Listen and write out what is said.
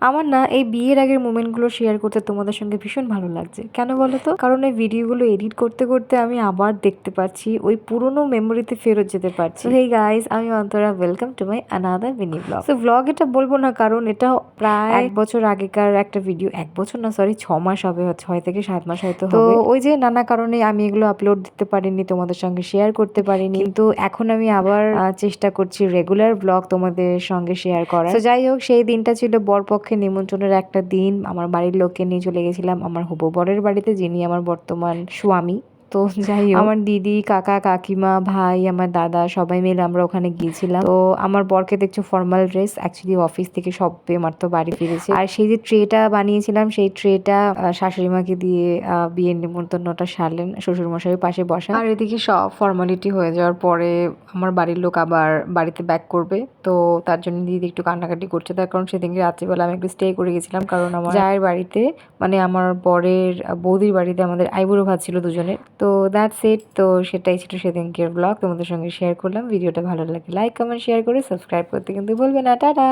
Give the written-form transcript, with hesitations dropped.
আমার না এই বিয়ের আগের মোমেন্টগুলো শেয়ার করতে তোমাদের সঙ্গে ভীষণ ভালো লাগছে। কেন বলো তো? কারণ এই ভিডিওগুলো এডিট করতে করতে আমি আবার দেখতে পাচ্ছি, ওই পুরোনো মেমোরিতে ফেরত যেতে পারছি। হেই গাইস, আমি Antara, welcome to my another mini blog. তো ব্লগ এটা বলবো না, কারণ এটা প্রায় 1 বছর আগেকার একটা ভিডিও। 1 বছর না, সরি 6 মাস হবে, 6 থেকে 7 মাস হয়তো হবে। তো ওই যে নানা কারণে আমি এগুলো আপলোড দিতে পারিনি, তোমাদের সঙ্গে শেয়ার করতে পারিনি, কিন্তু এখন আমি আবার চেষ্টা করছি রেগুলার ব্লগ তোমাদের সঙ্গে শেয়ার করার। তো যাই হোক, সেই দিনটা ছিল বরপক্ষে নিমন্ত্রণের একটা দিন। আমার বাড়ির লোককে নিয়ে চলে গেছিলাম আমার হবু বরের বাড়িতে, যিনি আমার বর্তমান স্বামী। তো যাই হোক, আমার দিদি, কাকা, কাকিমা, ভাই, আমার দাদা সবাই মিলে আমরা ওখানে গিয়েছিলাম। তো আমার বরকে দেখছো ফর্মাল ড্রেস, অ্যাকচুয়ালি অফিস থেকে সবে মাত্র বাড়ি ফিরেছে। আর সেই যে ট্রেটা বানিয়েছিলাম, সেই ট্রেটা শাশুড়ি মাকে দিয়ে বিয়ের নিমন্ত্রণটা সারলেন শ্বশুর মশাই পাশে বসা। আর এদিকে সব ফর্মালিটি হয়ে যাওয়ার পরে আমার বাড়ির লোক আবার বাড়িতে ব্যাক করবে। তো তার জন্য দিদি একটু কান্নাকাটি করছে, তার কারণ সেদিনকে রাত্রিবেলা আমি একটু স্টে করে গেছিলাম, কারণ আমার জায়ের বাড়িতে, মানে আমার বরের বৌদির বাড়িতে আমাদের আইবুড়ো ভাত ছিল দুজনের। তো দ্যাটস ইট। তো সেটাই ছিল সেদিনকের ব্লগ, তোমাদের সঙ্গে শেয়ার করলাম। ভিডিওটা ভালো লাগে লাইক, কমেন্ট, শেয়ার করে সাবস্ক্রাইব করতে কিন্তু ভুলবে না। টাটা।